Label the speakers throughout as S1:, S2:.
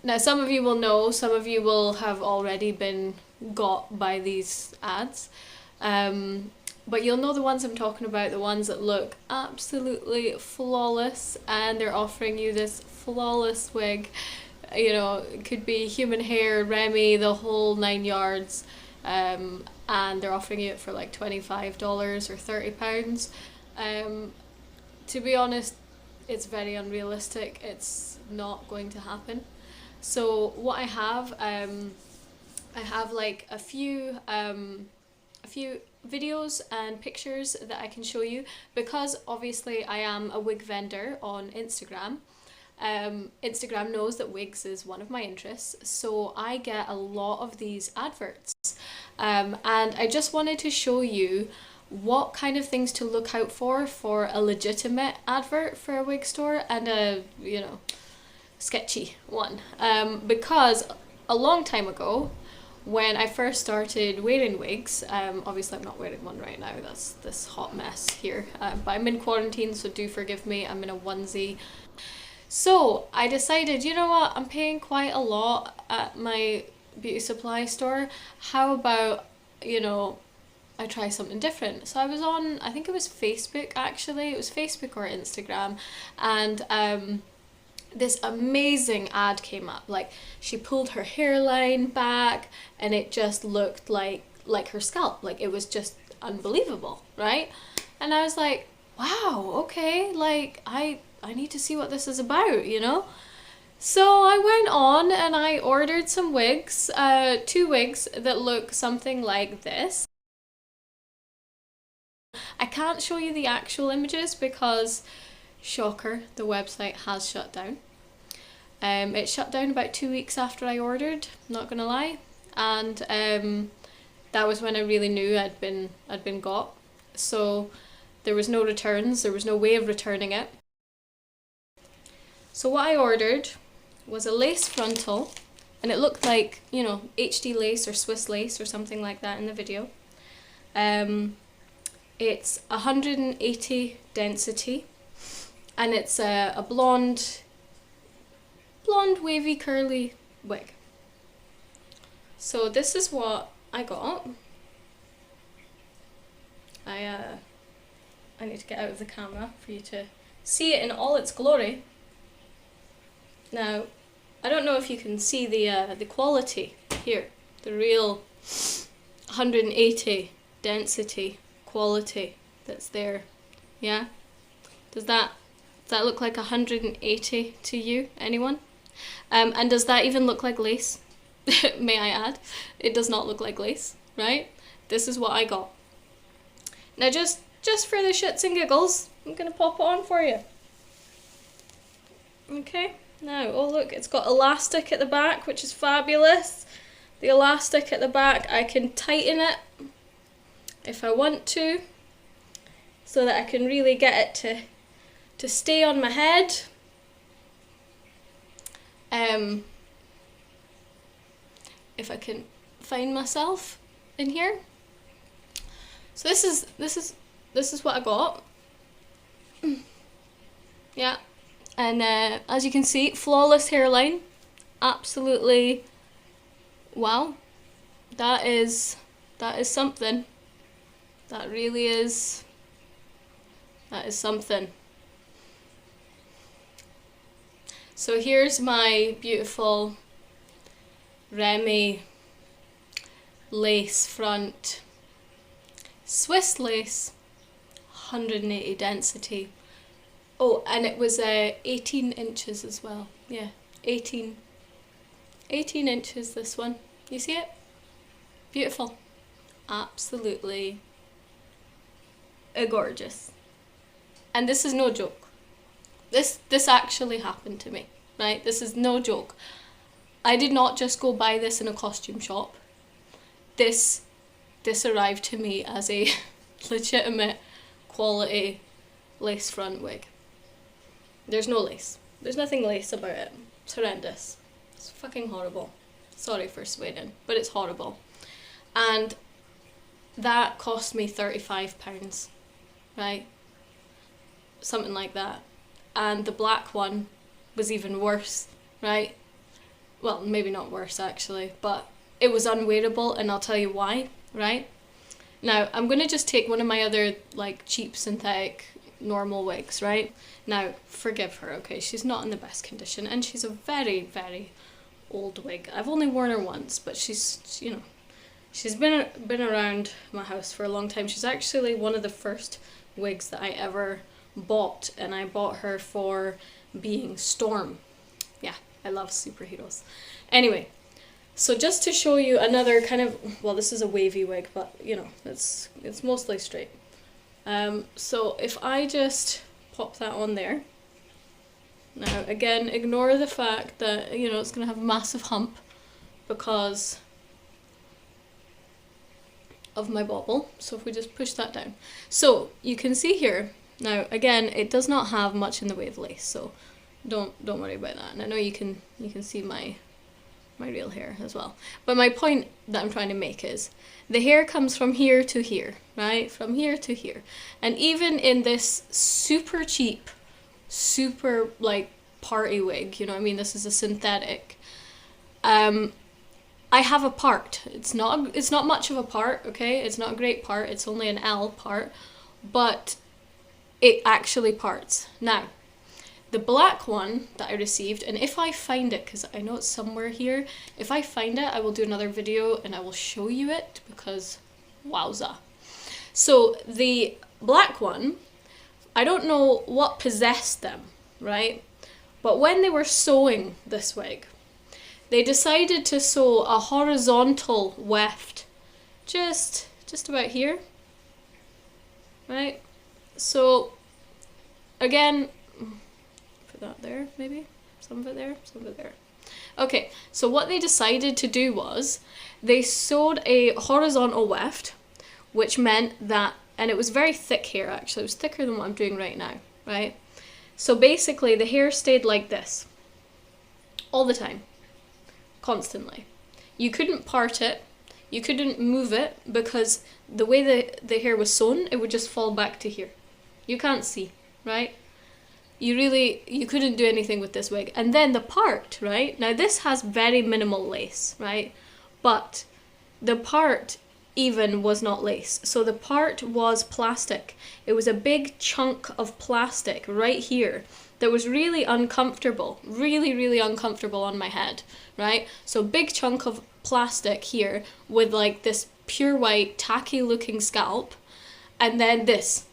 S1: Now some of you will know, some of you will have already been got by these ads. But you'll know the ones I'm talking about, the ones that look absolutely flawless, and they're offering you this flawless wig. You know, it could be human hair, Remy, the whole 9 yards, and they're offering you it for like $25 or £30. To be honest, it's very unrealistic. It's not going to happen. So what I have like a few videos and pictures that I can show you, because obviously I am a wig vendor on Instagram. Instagram knows that wigs is one of my interests, so I get a lot of these adverts, and I just wanted to show you what kind of things to look out for a legitimate advert for a wig store and a, you know, sketchy one. Because a long time ago, when I first started wearing wigs, obviously I'm not wearing one right now, that's this hot mess here, but I'm in quarantine, so do forgive me, I'm in a onesie. So I decided, you know what, I'm paying quite a lot at my beauty supply store, how about, you know, I try something different. So I was on, I think it was Facebook actually, it was Facebook or Instagram, and this amazing ad came up. Like, she pulled her hairline back and it just looked like her scalp, like it was just unbelievable, right? And I was like, wow, okay, like I need to see what this is about, you know? So I went on and I ordered some wigs, 2 wigs that look something like this. I can't show you the actual images because, shocker, the website has shut down. It shut down about 2 weeks after I ordered, not gonna lie, and that was when I really knew I'd been got. So there was no returns, there was no way of returning it. So what I ordered was a lace frontal, and it looked like, you know, HD lace or Swiss lace or something like that in the video. It's 180 density, and it's a blonde wavy curly wig. So this is what I got. I need to get out of the camera for you to see it in all its glory. Now, I don't know if you can see the quality here, the real 180 density quality that's there. Yeah? Does that look like 180 to you? Anyone? And does that even look like lace? May I add? It does not look like lace, right? This is what I got. Now just for the shits and giggles, I'm gonna pop it on for you. Okay, now, oh look, it's got elastic at the back, which is fabulous. The elastic at the back, I can tighten it if I want to, so that I can really get it to stay on my head. If I can find myself in here. So this is what I got. Yeah, and as you can see, flawless hairline, absolutely. Wow, that is something. That really is. That is something. So here's my beautiful Remy lace front, Swiss lace, 180 density. Oh, and it was 18 inches as well. Yeah, 18 inches, this one. You see it? Beautiful. Absolutely gorgeous. And this is no joke. This actually happened to me, right? This is no joke. I did not just go buy this in a costume shop. This arrived to me as a legitimate quality lace front wig. There's no lace. There's nothing lace about it. It's horrendous. It's fucking horrible. Sorry for swearing, but it's horrible. And that cost me £35, right? Something like that. And the black one was even worse, right? well, maybe not worse actually, but it was unwearable, and I'll tell you why, right? Now, I'm going to just take one of my other, like, cheap synthetic normal wigs, right? Now, forgive her, okay? She's not in the best condition, and she's a very, very old wig. I've only worn her once, but she's, you know, she's been around my house for a long time. She's actually one of the first wigs that I ever bought, and I bought her for being Storm. Yeah, I love superheroes. Anyway, so just to show you another kind of, well, this is a wavy wig, but you know, it's mostly straight. So if I just pop that on there, now again, ignore the fact that, you know, it's going to have a massive hump because of my bauble. So if we just push that down, so you can see here, now again, it does not have much in the way of lace, so don't worry about that. And I know you can see my real hair as well. But my point that I'm trying to make is the hair comes from here to here, right? From here to here. And even in this super cheap, super like party wig, you know what I mean? This is a synthetic. I have a part. It's not much of a part, okay? It's not a great part. It's only an L part, but it actually parts. Now, the black one that I received, and if I find it, because I know it's somewhere here, if I find it, I will do another video and I will show you it, because wowza. So the black one, I don't know what possessed them, right? But when they were sewing this wig, they decided to sew a horizontal weft just about here, right? So again, that there, maybe some of it there, some of it there. Okay, so what they decided to do was they sewed a horizontal weft, which meant that, and it was very thick hair actually, it was thicker than what I'm doing right now, right? So basically the hair stayed like this all the time, constantly. You couldn't part it, you couldn't move it, because the way the hair was sewn, it would just fall back to here. You can't see, right? You couldn't do anything with this wig. And then the part, right? Now this has very minimal lace, right? But the part even was not lace. So the part was plastic. It was a big chunk of plastic right here that was really uncomfortable, really uncomfortable on my head, right? So big chunk of plastic here with like this pure white tacky looking scalp, and then this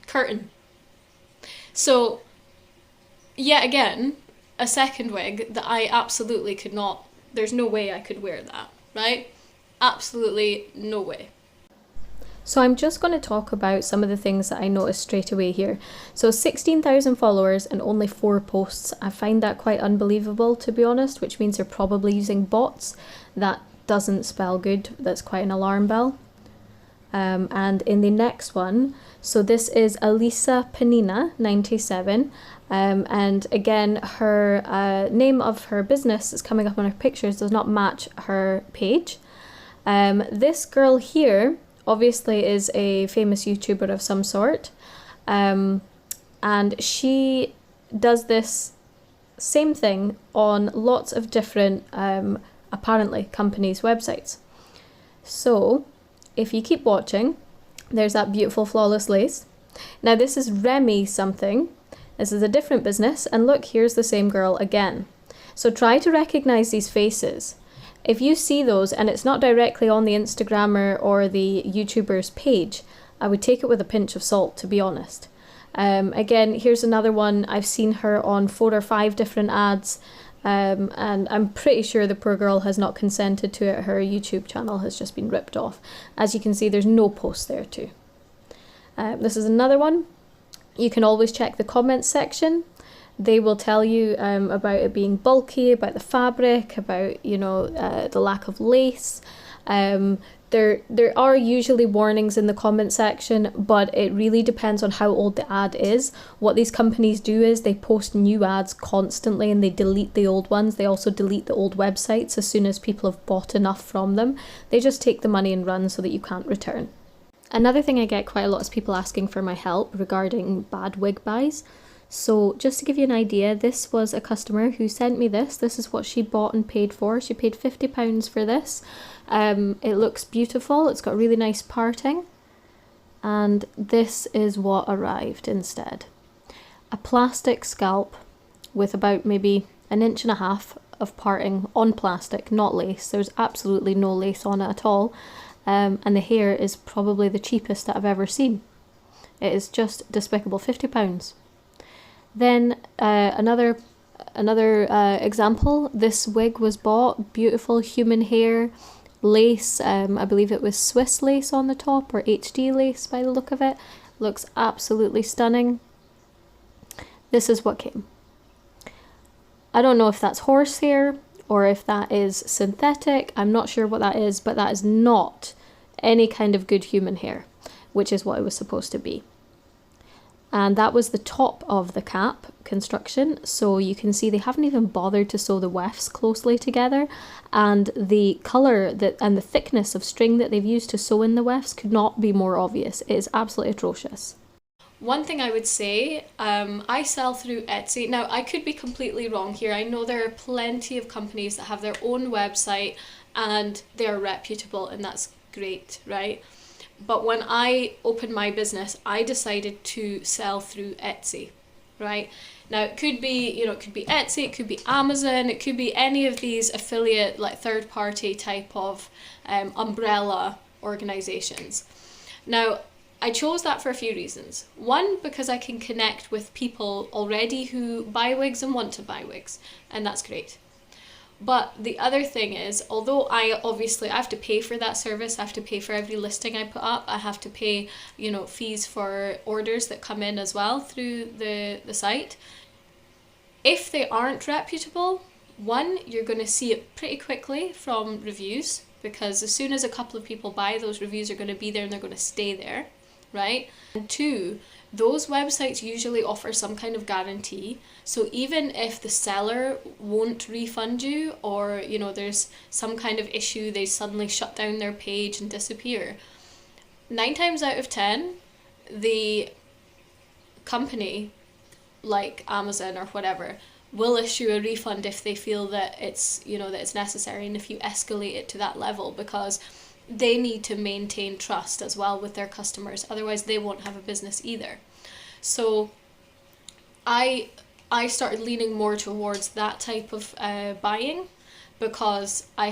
S1: curtain. So yet again, a second wig that I absolutely could not, there's no way I could wear that, right? Absolutely no way. So I'm just going to talk about some of the things that I noticed straight away here. So 16,000 followers and only 4 posts. I find that quite unbelievable, to be honest, which means they're probably using bots. That doesn't spell good. That's quite an alarm bell. And in the next one, so this is Elisa Panina 97. And again, her name of her business is coming up on her pictures, does not match her page. This girl here obviously is a famous YouTuber of some sort, and she does this same thing on lots of different apparently companies' websites. So if you keep watching, there's that beautiful flawless lace. Now this is Remy something. This is a different business, and look, here's the same girl again. So try to recognize these faces. If you see those and it's not directly on the Instagrammer or the YouTuber's page, I would take it with a pinch of salt, to be honest. Again, here's another one. I've seen her on 4 or 5 different ads, and I'm pretty sure the poor girl has not consented to it. Her YouTube channel has just been ripped off. As you can see, there's no post there too. This is another one. You can always check the comments section. They will tell you about it being bulky, about the fabric, about, you know, the lack of lace. There are usually warnings in the comment section, but it really depends on how old the ad is. What these companies do is they post new ads constantly and they delete the old ones. They also delete the old websites as soon as people have bought enough from them. They just take the money and run so that you can't return. Another thing I get quite a lot is people asking for my help regarding bad wig buys. So just to give you an idea, this was a customer who sent me this. This is what she bought and paid for. She paid £50 for this. It looks beautiful. It's got really nice parting. And this is what arrived instead. A plastic scalp with about maybe 1.5 inches of parting on plastic, not lace. There's absolutely no lace on it at all. And the hair is probably the cheapest that I've ever seen. It is just despicable, £50. Then another example, this wig was bought, beautiful human hair, lace, I believe it was Swiss lace on the top or HD lace by the look of it. Looks absolutely stunning. This is what came. I don't know if that's horsehair or if that is synthetic. I'm not sure what that is, but that is not any kind of good human hair, which is what it was supposed to be. And that was the top of the cap construction. So you can see they haven't even bothered to sew the wefts closely together, and the colour and the thickness of string that they've used to sew in the wefts could not be more obvious. It is absolutely atrocious. One thing I would say, I sell through Etsy. Now, I could be completely wrong here. I know there are plenty of companies that have their own website and they're reputable, and that's great, right? But when I opened my business, I decided to sell through Etsy, right? Now, it could be, it could be Etsy, it could be Amazon, it could be any of these affiliate, like third-party type of umbrella organizations. Now, I chose that for a few reasons. One, because I can connect with people already who buy wigs and want to buy wigs, and that's great. But the other thing is, although I have to pay for that service, I have to pay for every listing I put up, I have to pay, fees for orders that come in as well through the site. If they aren't reputable, one, you're going to see it pretty quickly from reviews, because as soon as a couple of people buy, those reviews are going to be there and they're going to stay there, right? And two, those websites usually offer some kind of guarantee. So even if the seller won't refund you, or there's some kind of issue, they suddenly shut down their page and disappear, 9 times out of 10, the company like Amazon or whatever will issue a refund if they feel that it's necessary, and if you escalate it to that level, because they need to maintain trust as well with their customers, otherwise they won't have a business either. So I started leaning more towards that type of buying, because I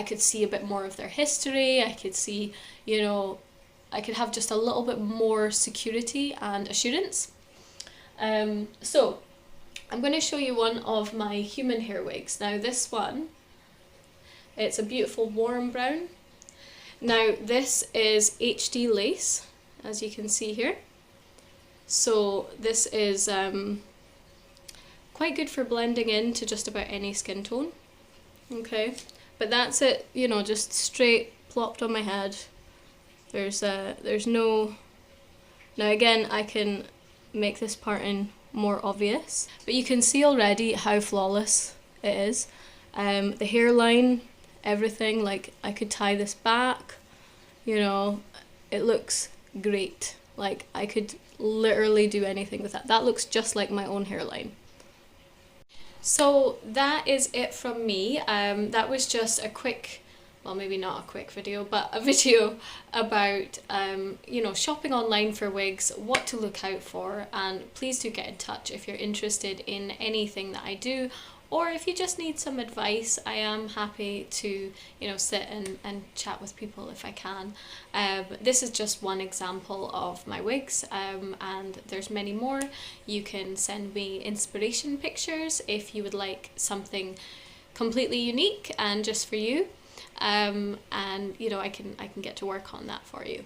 S1: could see a bit more of their history. I could see, I could have just a little bit more security and assurance. So I'm going to show you one of my human hair wigs. Now this one, it's a beautiful warm brown. Now this is HD lace, as you can see here. So this is quite good for blending into just about any skin tone. Okay, but that's it, just straight plopped on my head. There's no, now again, I can make this parting more obvious, but you can see already how flawless it is. The hairline, everything, like I could tie this back, it looks great. Like I could literally do anything with that. That looks just like my own hairline. So that is it from me. That was just a quick, well, maybe not a quick video, but a video about shopping online for wigs, what to look out for, and please do get in touch if you're interested in anything that I do, or if you just need some advice. I am happy to sit and chat with people if I can. This is just one example of my wigs, and there's many more. You can send me inspiration pictures if you would like something completely unique and just for you. And I can get to work on that for you.